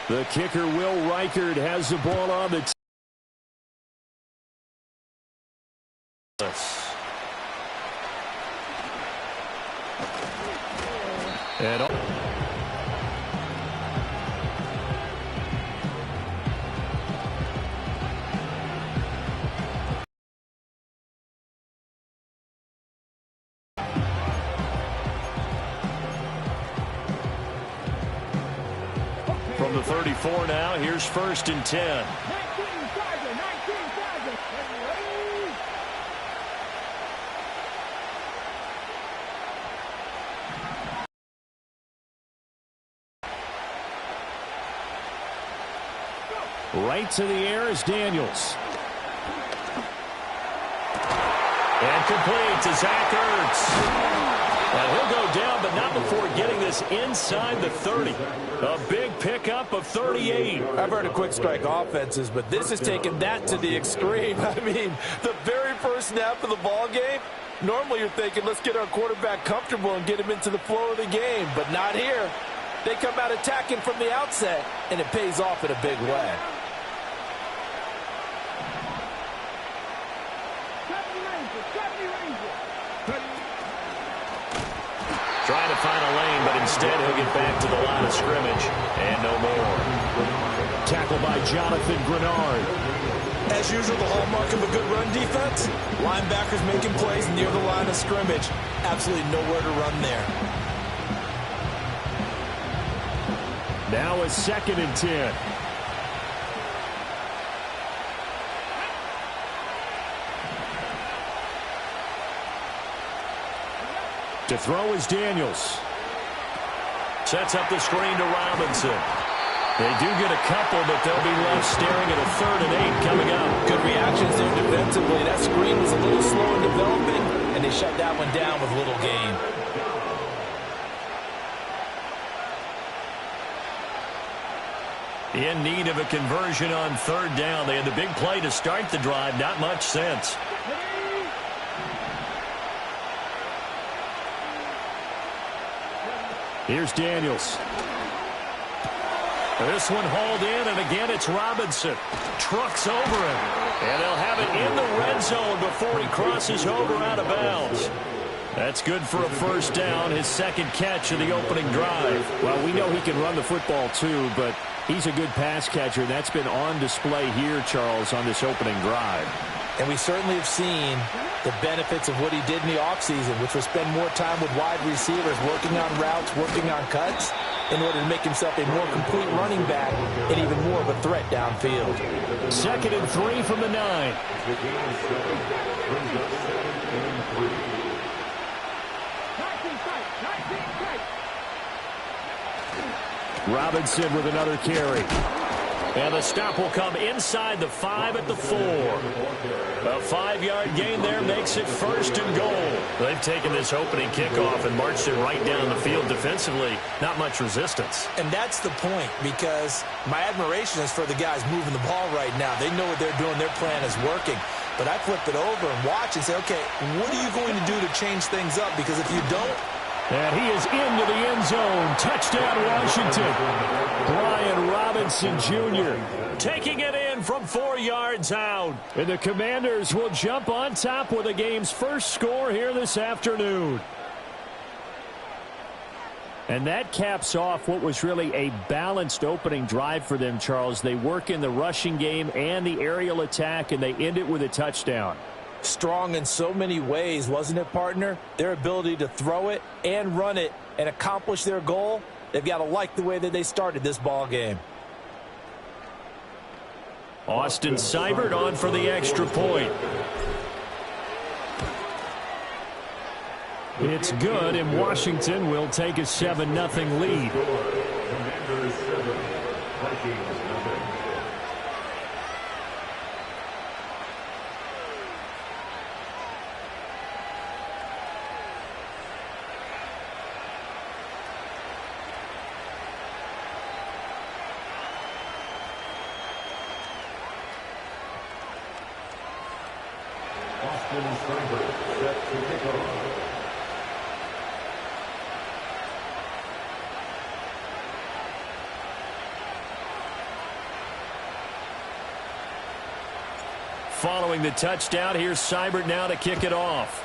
The kicker, Will Reichard, has the ball on the and from the 34 now, here's 1st and 10. Right to the air is Daniels. And complete to Zach Ertz. And he'll go down, but not before getting this inside the 30. A big pickup of 38. I've heard of quick strike offenses, but this is taking that to the extreme. I mean, the very first snap of the ball game, normally you're thinking, let's get our quarterback comfortable and get him into the flow of the game, but not here. They come out attacking from the outset, and it pays off in a big way. Trying to find a lane, but instead he'll get back to the line of scrimmage. And no more. Tackled by Jonathan Grenard. As usual, the hallmark of a good run defense, linebackers making plays near the line of scrimmage. Absolutely nowhere to run there. Now a 2nd and 10. To throw is Daniels. Sets up the screen to Robinson. They do get a couple, but they'll be left staring at a 3rd and 8 coming up. Good reactions there defensively. That screen was a little slow in developing, and they shut that one down with little gain. In need of a conversion on 3rd down. They had the big play to start the drive. Not much sense. Here's Daniels. This one hauled in, and again it's Robinson. Trucks over him. And they'll have it in the red zone before he crosses over out of bounds. That's good for a 1st down, his 2nd catch of the opening drive. Well, we know he can run the football too, but he's a good pass catcher, and that's been on display here, Charles, on this opening drive. And we certainly have seen the benefits of what he did in the offseason, which was spend more time with wide receivers, working on routes, working on cuts, in order to make himself a more complete running back and even more of a threat downfield. 2nd and 3 from the 9. Robinson with another carry. And the stop will come inside the 5 at the 4. A 5-yard gain there makes it 1st and goal. They've taken this opening kickoff and marched it right down the field defensively. Not much resistance. And that's the point, because my admiration is for the guys moving the ball right now. They know what they're doing. Their plan is working. But I flip it over and watch and say, okay, what are you going to do to change things up? Because if you don't, and he is into the end zone. Touchdown, Washington. Brian Robinson Jr. taking it in from 4 yards out. And the Commanders will jump on top with the game's first score here this afternoon. And that caps off what was really a balanced opening drive for them, Charles. They work in the rushing game and the aerial attack, and they end it with a touchdown. Strong in so many ways, wasn't it, partner? Their ability to throw it and run it and accomplish their goal, they've got to like the way that they started this ball game. Austin Seibert on for the extra point. It's good, and Washington will take a 7-0 lead. Commanders 7, Vikings nothing. Austin Seibert set to kick off. following the touchdown. Here's Seibert now to kick it off.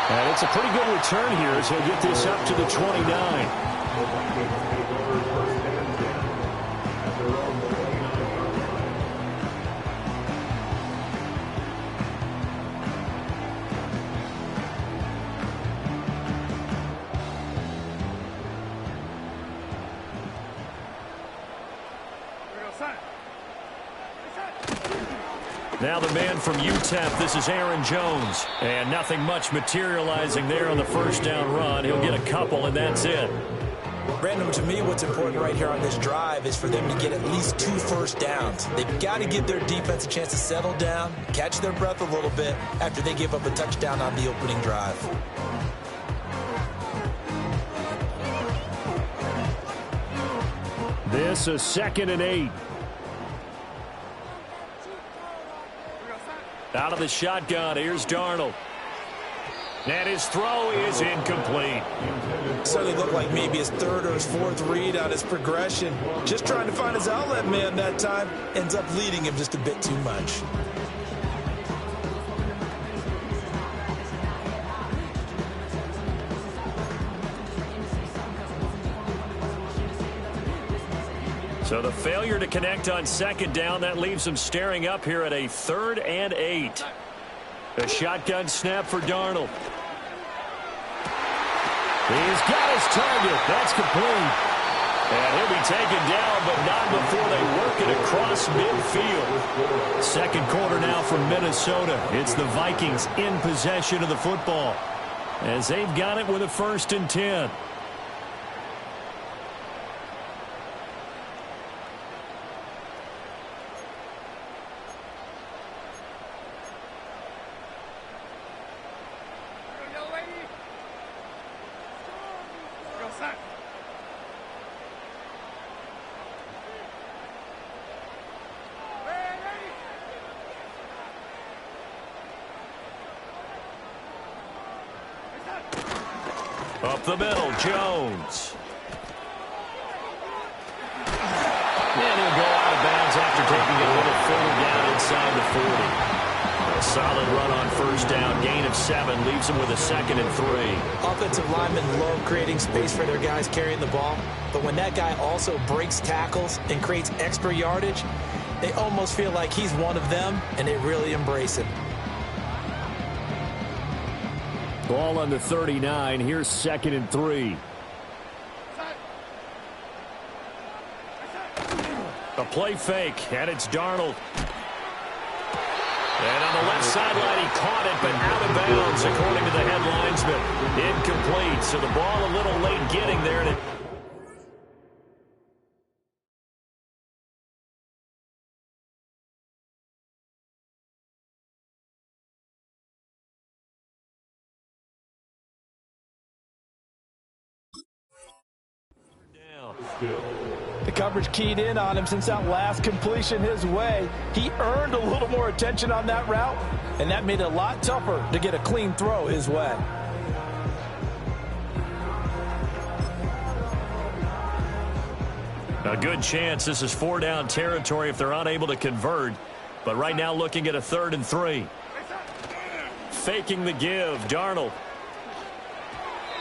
And it's a pretty good return here as he'll get this up to the 29. Now the man from UTEP, this is Aaron Jones. And nothing much materializing there on the first down run. He'll get a couple, and that's it. Brandon, to me, what's important right here on this drive is for them to get at least 2 first downs. They've got to give their defense a chance to settle down, catch their breath a little bit after they give up a touchdown on the opening drive. This is 2nd and 8. Out of the shotgun, here's Darnold. And his throw is incomplete. Certainly looked like maybe his 3rd or his 4th read on his progression. Just trying to find his outlet man that time. Ends up leading him just a bit too much. So the failure to connect on 2nd down, that leaves him staring up here at a 3rd and 8. A shotgun snap for Darnold. He's got his target. That's complete. And he'll be taken down, but not before they work it across midfield. Second quarter now from Minnesota. It's the Vikings in possession of the football as they've got it with a 1st and 10. Up the middle, Jones. And he'll go out of bounds after taking it a little further down inside the 40. A solid run on 1st down. Gain of 7 leaves him with a 2nd and 3. Offensive linemen love creating space for their guys carrying the ball. But when that guy also breaks tackles and creates extra yardage, they almost feel like he's one of them, and they really embrace him. Ball on the 39. Here's 2nd and 3. A play fake, and it's Darnold. And on the left sideline, he caught it, but out of bounds, according to the head linesman. Incomplete, so the ball a little late getting there. And The coverage keyed in on him since that last completion his way. He earned a little more attention on that route, and that made it a lot tougher to get a clean throw his way. a good chance this is 4-down territory if they're unable to convert. But right now looking at a 3rd and 3. Faking the give, Darnold.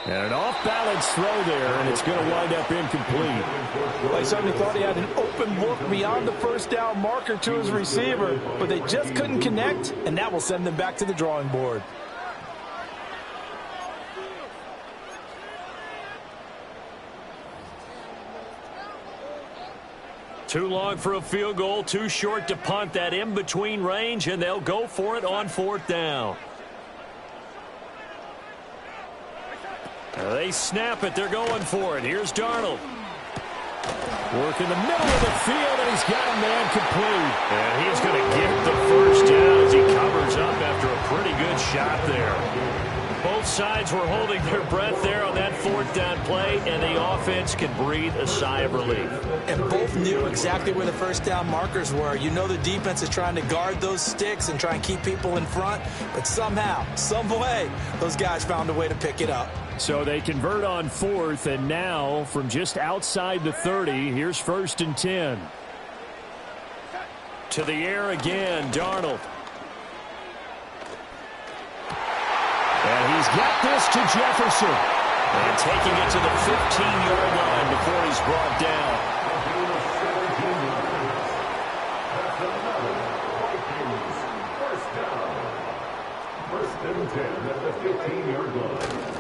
And an off-balance throw there, and it's going to wind up incomplete. Well, he certainly thought he had an open look beyond the 1st down marker to his receiver, but they just couldn't connect, and that will send them back to the drawing board. Too long for a field goal, too short to punt. That in-between range, and they'll go for it on 4th down. They snap it. They're going for it. Here's Darnold. Work in the middle of the field, and he's got a man complete. And he's going to get the 1st down as he covers up after a pretty good shot there. Both sides were holding their breath there on that 4th down play, and the offense can breathe a sigh of relief. And both knew exactly where the 1st down markers were. You know the defense is trying to guard those sticks and try and keep people in front, but somehow, some way, those guys found a way to pick it up. So they convert on 4th, and now from just outside the 30, here's 1st and 10. To the air again, Darnold. And he's got this to Jefferson. And taking it to the 15-yard line before he's brought down. First and 10 at the 15-yard line.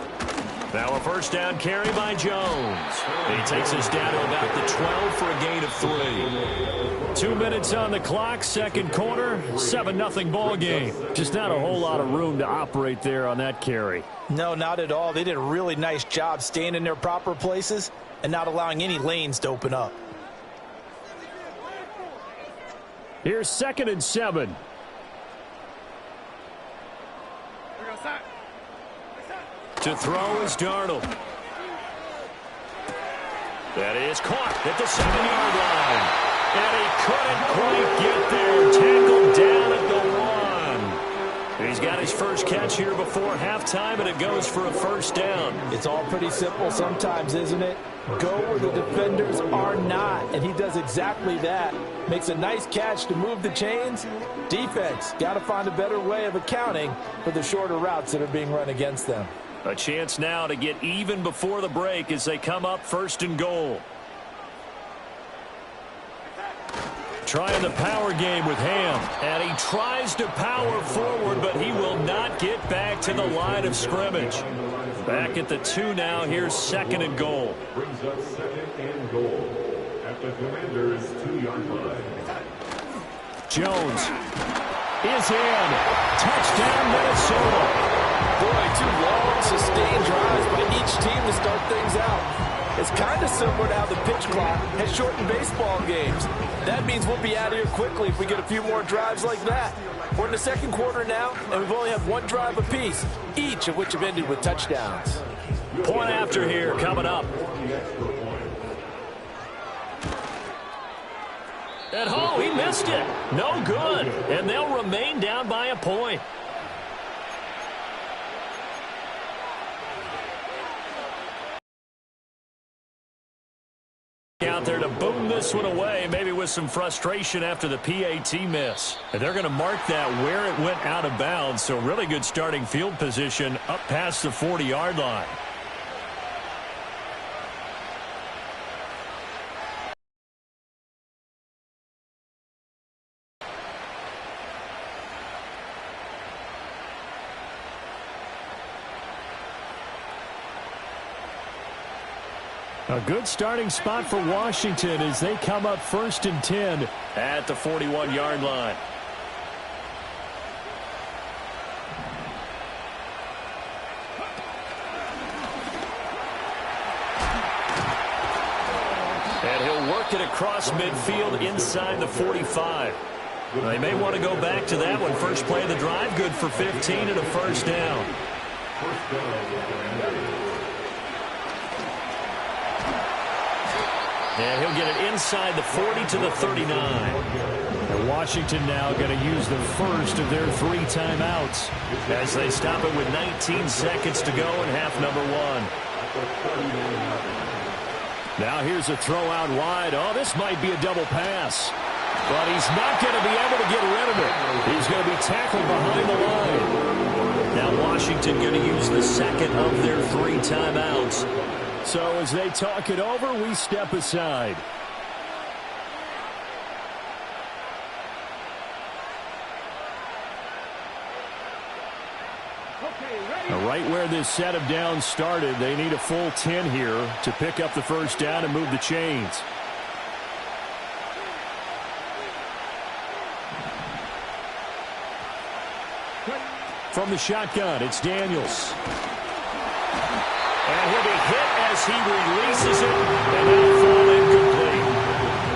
Now a first down carry by Jones. He takes us down to about the 12 for a gain of 3. 2 minutes on the clock, second quarter, 7-0 ball game. Just not a whole lot of room to operate there on that carry. No, not at all. They did a really nice job staying in their proper places and not allowing any lanes to open up. Here's 2nd and 7. To throw is Darnold. That is caught at the 7-yard line. And he couldn't quite get there. Tackled down at the 1. He's got his first catch here before halftime, and it goes for a first down. It's all pretty simple sometimes, isn't it? Go where the defenders are not, and he does exactly that. Makes a nice catch to move the chains. Defense, got to find a better way of accounting for the shorter routes that are being run against them. A chance now to get even before the break as they come up 1st and goal. Trying the power game with Ham. And he tries to power forward, but he will not get back to the line of scrimmage. Back at the 2 now. Here's 2nd and goal. Brings up 2nd and goal at the Commander's 2-yard line. Jones is in. Touchdown, Minnesota. Boy, 2 long, sustained drives by each team to start things out. It's kind of similar to how the pitch clock has shortened baseball games. That means we'll be out of here quickly if we get a few more drives like that. We're in the second quarter now, and we've only had 1 drive apiece, each of which have ended with touchdowns. Point after here coming up. And oh, he missed it. No good. And they'll remain down by a point. Out there to boom this one away, maybe with some frustration after the PAT miss. And they're going to mark that where it went out of bounds, so really good starting field position up past the 40-yard line. A good starting spot for Washington as they come up 1st and 10 at the 41-yard line. And he'll work it across midfield inside the 45. They may want to go back to that one. First play of the drive, good for 15 and a first down. And he'll get it inside the 40 to the 39. And Washington now going to use the first of their 3 timeouts as they stop it with 19 seconds to go in half number 1. Now here's a throw out wide. Oh, this might be a double pass. But he's not going to be able to get rid of it. He's going to be tackled behind the line. Now Washington going to use the second of their 3 timeouts. So as they talk it over, we step aside. Right where this set of downs started, they need a full 10 here to pick up the first down and move the chains. From the shotgun, it's Daniels. And he'll be hit as he releases it, and that'll fall incomplete.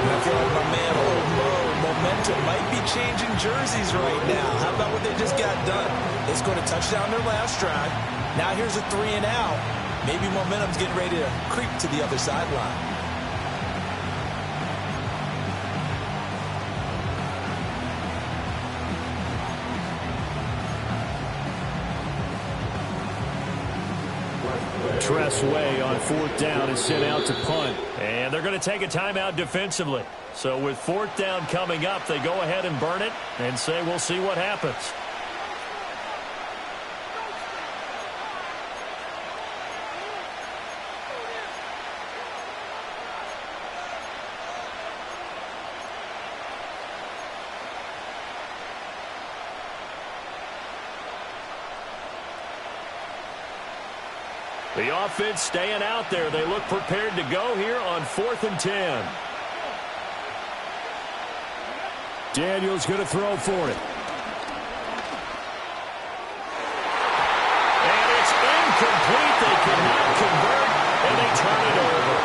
I feel like my man, old Mo, momentum might be changing jerseys right now. How about what they just got done? They scored a touchdown their last drive. Now here's a 3 and out. Maybe momentum's getting ready to creep to the other sideline. Tress Way on 4th down is sent out to punt. And they're going to take a timeout defensively. So with 4th down coming up, they go ahead and burn it and say we'll see what happens. The offense staying out there. They look prepared to go here on 4th and 10. Daniels going to throw for it. And it's incomplete. They cannot convert, and they turn it over.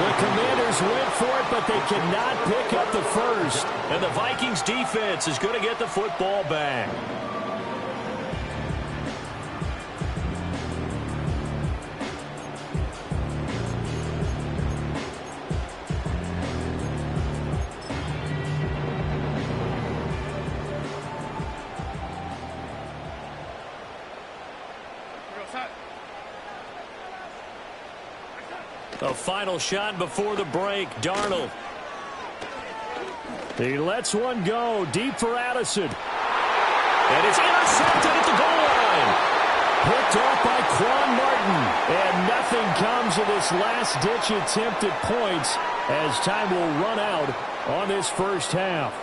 The Commanders went for it, but they cannot pick up the first. And the Vikings defense is going to get the football back. A final shot before the break. Darnold. He lets one go deep for Addison. And it's intercepted at the goal line. Picked off by Quan Martin. And nothing comes of this last-ditch attempt at points as time will run out on this first half.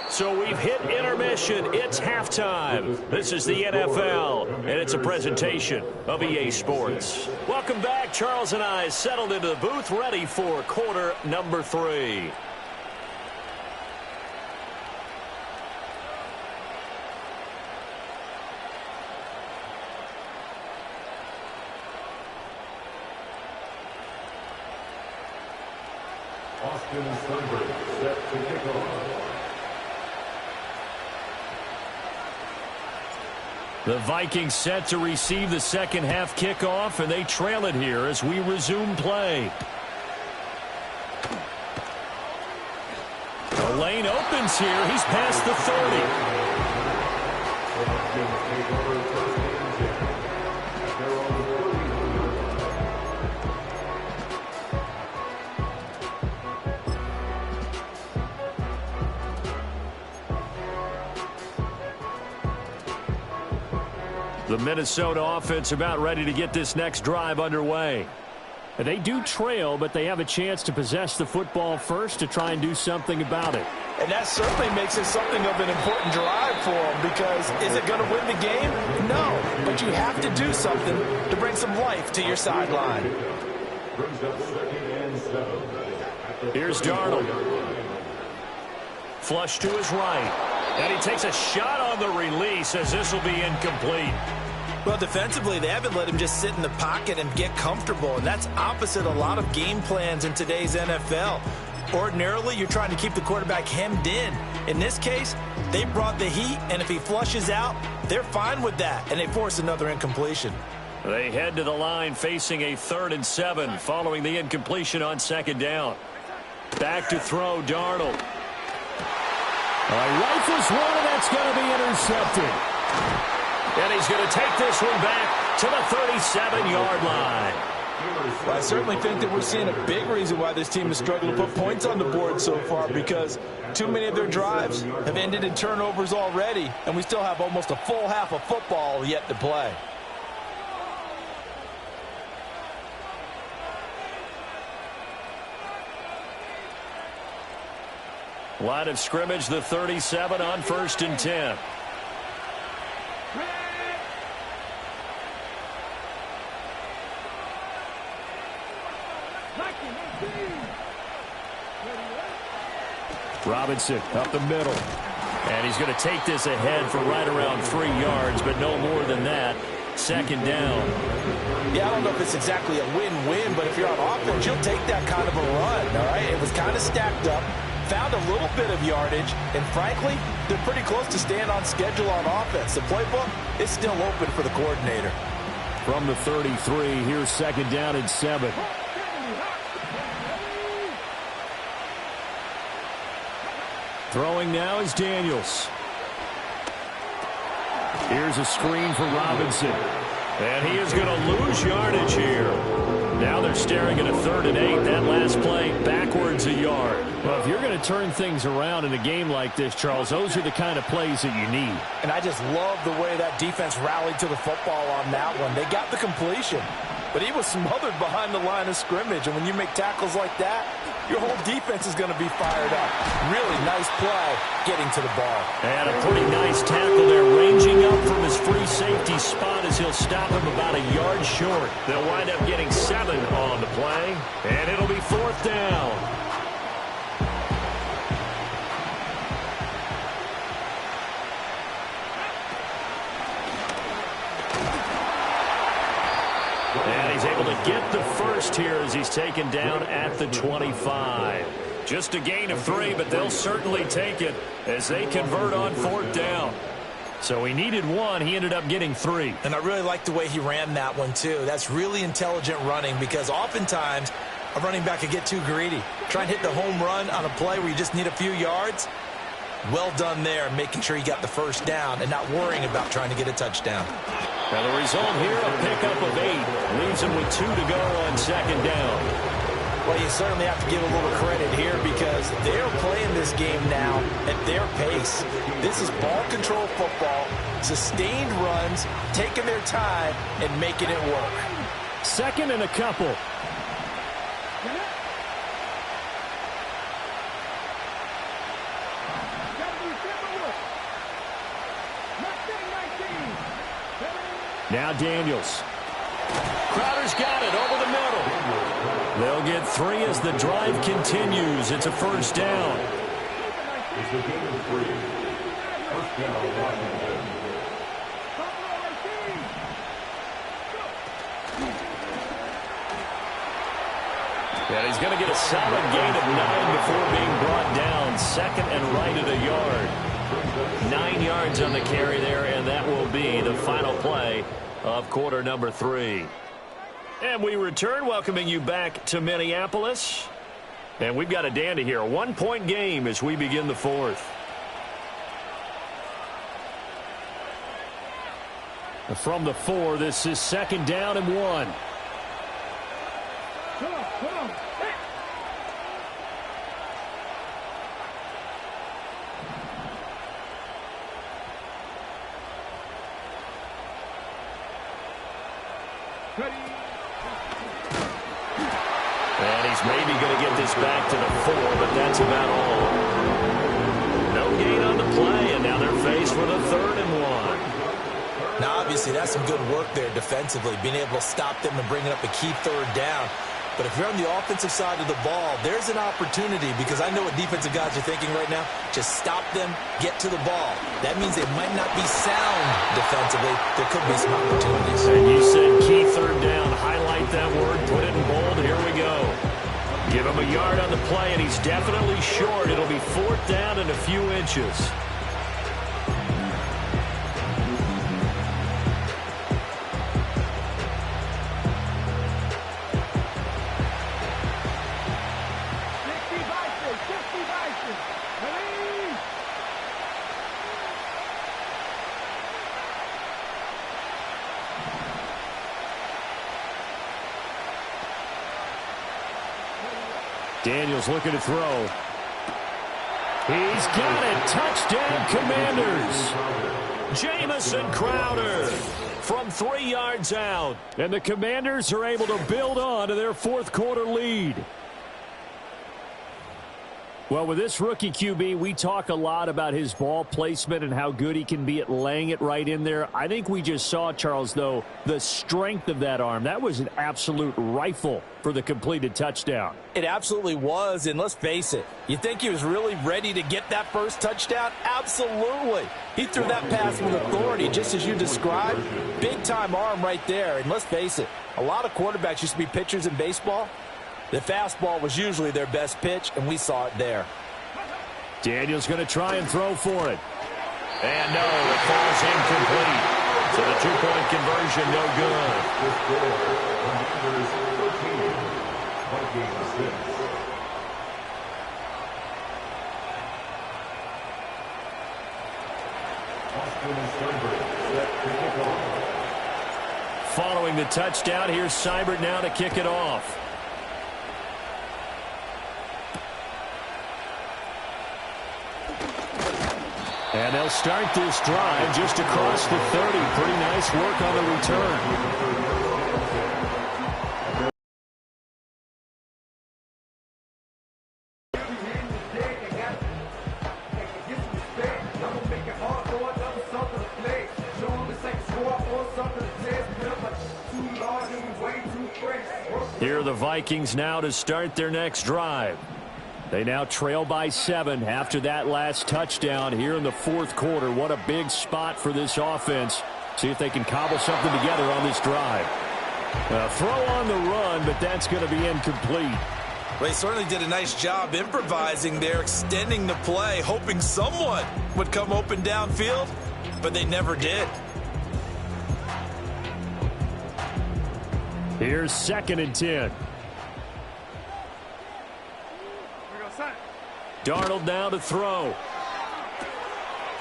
So we've hit intermission. It's halftime. This is the NFL, and it's a presentation of EA Sports. Welcome back. Charles and I settled into the booth, ready for quarter number 3. Austin Sunburn set to kick off. The Vikings set to receive the second half kickoff, and they trail it here as we resume play. The lane opens here. He's past the 30. The Minnesota offense about ready to get this next drive underway. They do trail, but they have a chance to possess the football first to try and do something about it. And that certainly makes it something of an important drive for them, because is it going to win the game? No, but you have to do something to bring some life to your sideline. Here's Darnold. Flush to his right. And he takes a shot on the release as this will be incomplete. Well, defensively, they haven't let him just sit in the pocket and get comfortable, and that's opposite a lot of game plans in today's NFL. Ordinarily, you're trying to keep the quarterback hemmed in. In this case, they brought the heat, and if he flushes out, they're fine with that, and they force another incompletion. They head to the line facing a 3rd and 7 following the incompletion on 2nd down. Back to throw, Darnold. Rifles one, and that's going to be intercepted. And he's going to take this one back to the 37-yard line. Well, I certainly think that we're seeing a big reason why this team has struggled to put points on the board so far, because too many of their drives have ended in turnovers already, and we still have almost a full half of football yet to play. Line of scrimmage, the 37 on 1st and 10. Robinson up the middle. And he's going to take this ahead for right around 3 yards, but no more than that. 2nd down. Yeah, I don't know if it's exactly a win-win, but if you're on offense, you'll take that kind of a run, all right? It was kind of stacked up. Found a little bit of yardage, and frankly, they're pretty close to staying on schedule on offense. The playbook is still open for the coordinator. From the 33, here's 2nd down and 7. Throwing now is Daniels. Here's a screen for Robinson. And he is going to lose yardage here. Now they're staring at a 3rd and 8. That last play backwards a yard. Well, if you're going to turn things around in a game like this, Charles, those are the kind of plays that you need. And I just love the way that defense rallied to the football on that one. They got the completion, but he was smothered behind the line of scrimmage. And when you make tackles like that, your whole defense is going to be fired up. Really nice play getting to the ball. And a pretty nice tackle there, ranging up from his free safety spot as he'll stop him about a yard short. They'll wind up getting 7 on the play, and it'll be 4th down. And he's able to get the first here as he's taken down at the 25. Just a gain of 3, but they'll certainly take it as they convert on 4th down. So he needed 1. He ended up getting 3. And I really like the way he ran that one, too. That's really intelligent running because oftentimes a running back can get too greedy. Try and hit the home run on a play where you just need a few yards. Well done there, making sure he got the first down and not worrying about trying to get a touchdown. Now the result here, a pickup of 8. Leaves him with 2 to go on 2nd down. Well, you certainly have to give a little credit here because they're playing this game now at their pace. This is ball control football, sustained runs, taking their time and making it work. 2nd and a couple. Now Daniels. Crowder's got it over the middle. They'll get 3 as the drive continues. It's a 1st down. It's a gain of 3. 1st down, Washington. And he's going to get a solid gain of 9 before being brought down. 2nd and right at a yard. 9 yards on the carry there, and that will be the final play of quarter number 3. And we return, welcoming you back to Minneapolis. And we've got a dandy here. A 1-point game as we begin the 4th. From the 4, this is 2nd down and 1. And he's maybe going to get this back to the 4, but that's about all. No gain on the play, and now they're faced with a 3rd and 1. Now, obviously, that's some good work there defensively, being able to stop them and bringing up a key 3rd down. But if you're on the offensive side of the ball, there's an opportunity because I know what defensive guys are thinking right now. Just stop them, get to the ball. That means they might not be sound defensively. There could be some opportunities. And you said key 3rd down. Highlight that word. Put it in bold. Here we go. Give him a yard on the play, and he's definitely short. It'll be 4th down and a few inches. Daniels looking to throw. He's got it. Touchdown, Commanders. Jamison Crowder from 3 yards out. And the Commanders are able to build on to their 4th quarter lead. Well, with this rookie QB, we talk a lot about his ball placement and how good he can be at laying it right in there. I think we just saw, Charles, though, the strength of that arm. That was an absolute rifle for the completed touchdown. It absolutely was, and let's face it, you think he was really ready to get that first touchdown? Absolutely. He threw that pass with authority, just as you described. Big-time arm right there, and let's face it, a lot of quarterbacks used to be pitchers in baseball. The fastball was usually their best pitch, and we saw it there. Daniels going to try and throw for it. And no, it falls incomplete. So the 2-point conversion, no good. The score, Commanders 13, Vikings 6. Austin Steinberg set to kick off. following the touchdown. Here's Seibert now to kick it off. And they'll start this drive just across the 30. Pretty nice work on the return. Here are the Vikings now to start their next drive. They now trail by 7 after that last touchdown here in the fourth quarter. What a big spot for this offense. See if they can cobble something together on this drive. Throw on the run, but that's going to be incomplete. Well, they certainly did a nice job improvising there, extending the play, hoping someone would come open downfield, but they never did. Here's 2nd and 10. Darnold now to throw.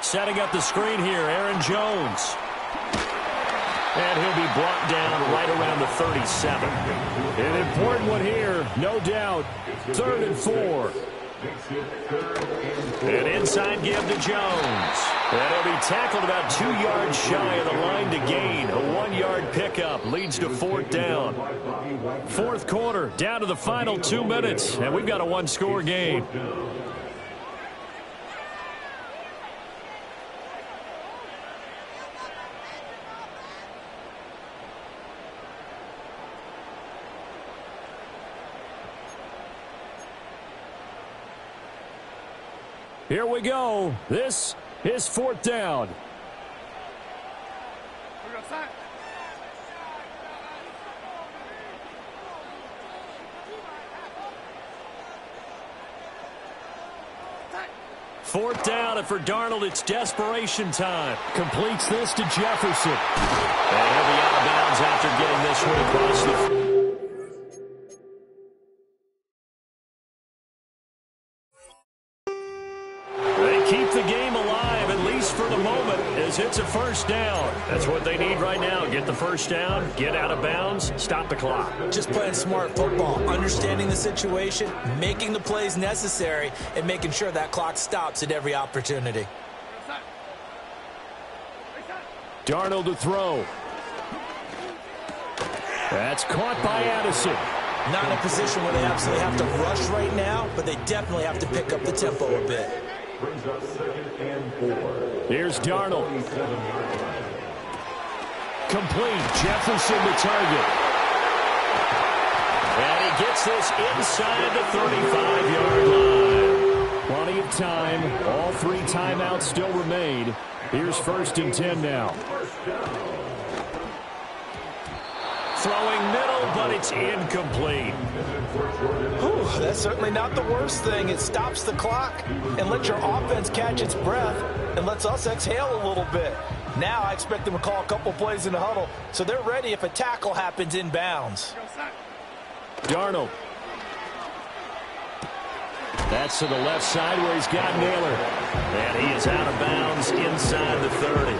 Setting up the screen here, Aaron Jones. And he'll be brought down right around the 37. An important one here, no doubt. 3rd and 4. An inside give to Jones. And he'll be tackled about 2 yards shy of the line to gain. A 1-yard pickup leads to 4th down. Fourth quarter, down to the final 2 minutes, and we've got a 1-score game. Here we go. This is 4th down. Fourth down, and for Darnold, it's desperation time. Completes this to Jefferson. And he'll be out of bounds after getting this one across the... Keep the game alive, at least for the moment, as it's a 1st down. That's what they need right now. Get the 1st down, get out of bounds, stop the clock. Just playing smart football, understanding the situation, making the plays necessary, and making sure that clock stops at every opportunity. Darnold to throw. That's caught by Addison. Not in a position where they absolutely have to rush right now, but they definitely have to pick up the tempo a bit. Brings up 2nd and 4. Here's Darnold. Complete. Jefferson to target. And he gets this inside the 35-yard line. Plenty of time. All 3 timeouts still remain. Here's 1st and 10 now. Throwing middle, but it's incomplete. Whew, that's certainly not the worst thing. It stops the clock and lets your offense catch its breath and lets us exhale a little bit. Now I expect them to call a couple plays in the huddle so they're ready if a tackle happens inbounds. Darnold. That's to the left side where he's got Naylor. And he is out of bounds inside the 30.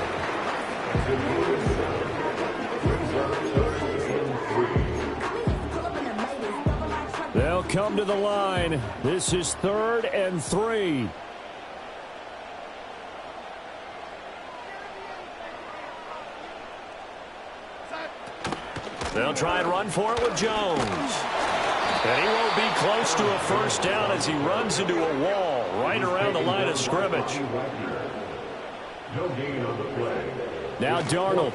They'll come to the line. This is 3rd and 3. They'll try and run for it with Jones. And he won't be close to a 1st down as he runs into a wall right around the line of scrimmage. No gain on the play. Now Darnold.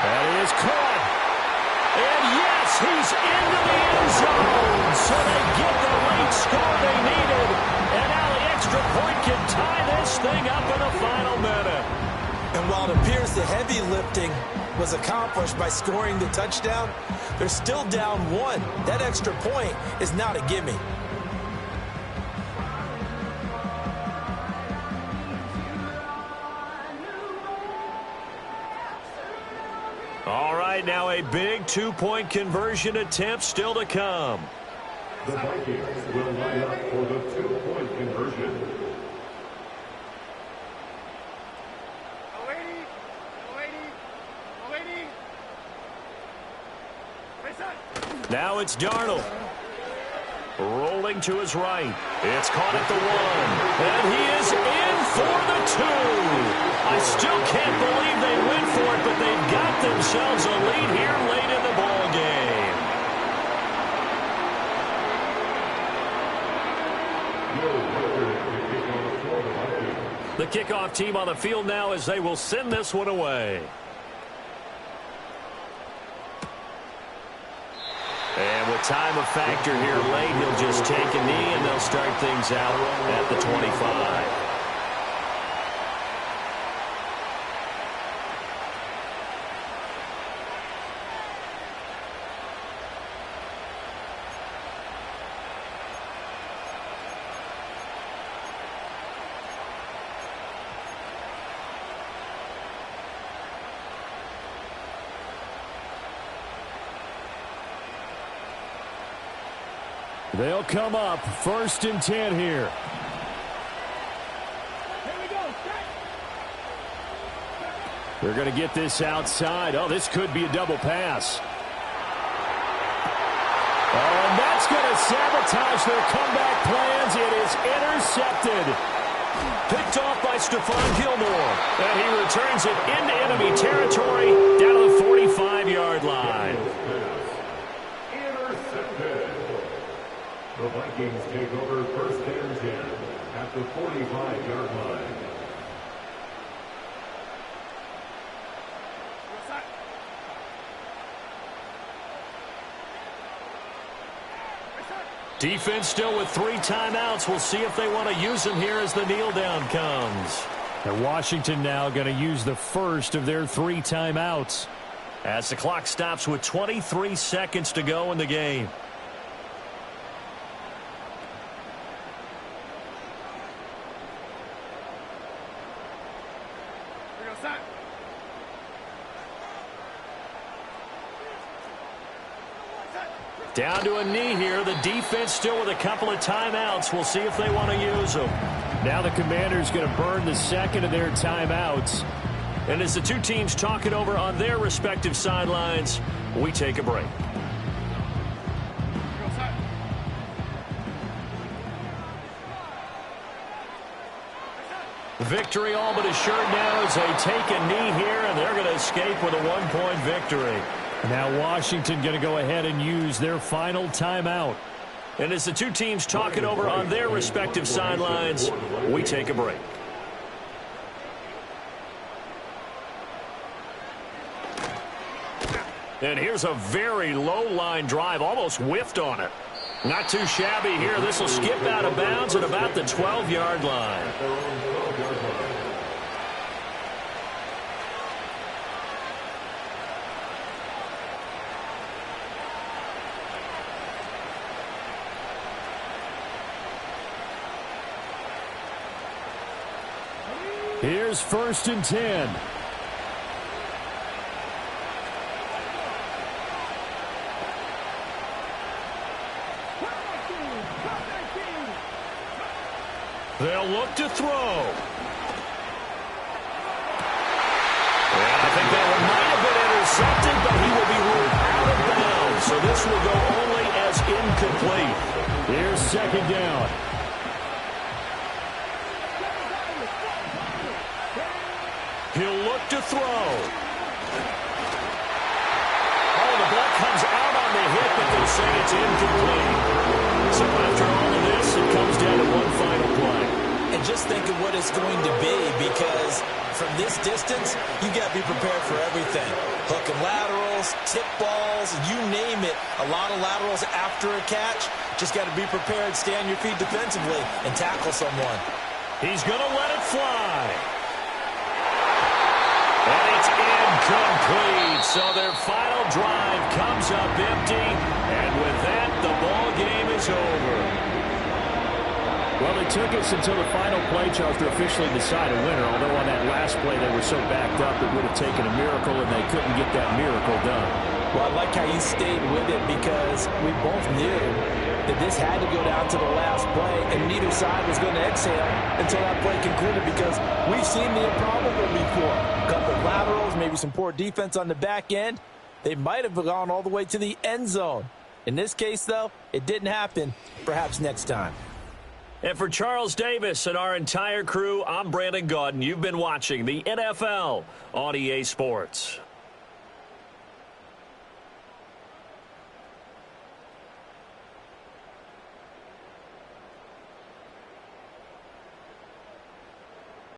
That is caught. And yes, he's into the end zone. So they get the late score they needed. And now the extra point can tie this thing up in the final minute. And while it appears the heavy lifting was accomplished by scoring the touchdown, they're still down 1. That extra point is not a gimme. All right, now a big 2-point conversion attempt still to come. The Vikings will line up for the 2-point conversion. Now it's Darnold. Rolling to his right. It's caught at the 1. And he is in for the 2. I still can't believe they went for it, but they've got themselves a lead here late in the ball game. The kickoff team on the field now as they will send this one away. And with time a factor here late, he'll just take a knee and they'll start things out at the 25. They'll come up 1st and 10 here. They're going to get this outside. Oh, this could be a double pass. Oh, and that's going to sabotage their comeback plans. It is intercepted. Picked off by Stephon Gilmore. And he returns it into enemy territory down to the 45-yard line. The Vikings take over 1st and 10 at the 45-yard line. Defense still with 3 timeouts. We'll see if they want to use them here as the kneel down comes. And Washington now going to use the first of their 3 timeouts as the clock stops with 23 seconds to go in the game. Down to a knee here. The defense still with a couple of timeouts. We'll see if they want to use them. Now the Commanders going to burn the second of their timeouts. And as the two teams talk it over on their respective sidelines, we take a break. Victory all but assured now as they take a knee here, and they're going to escape with a 1-point victory. Now Washington going to go ahead and use their final timeout. And as the two teams talk it over on their respective sidelines, we take a break. And here's a very low-line drive, almost whiffed on it. Not too shabby here. This will skip out of bounds at about the 12-yard line. Here's 1st and 10. They'll look to throw. And I think that one might have been intercepted, but he will be ruled out of bounds. So this will go only as incomplete. Here's 2nd down. He'll look to throw. Oh, the ball comes out on the hit, but they say it's incomplete. So after all of this, it comes down to one final play. And just think of what it's going to be, because from this distance, you got to be prepared for everything. Hook and laterals, tip balls, you name it. A lot of laterals after a catch. Just got to be prepared, stay on your feet defensively, and tackle someone. He's going to let it fly. And it's incomplete. So their final drive comes up empty. And with that, the ball game is over. Well, it took us until the final play, Charles, to officially decide a winner. Although on that last play they were so backed up, it would have taken a miracle, and they couldn't get that miracle done. Well, I like how you stayed with it, because we both knew that this had to go down to the last play, and neither side was going to exhale until that play concluded, because we've seen the improbable before. A couple of laterals, maybe some poor defense on the back end. They might have gone all the way to the end zone. In this case, though, it didn't happen. Perhaps next time. And for Charles Davis and our entire crew, I'm Brandon Gaudin. You've been watching the NFL on EA Sports.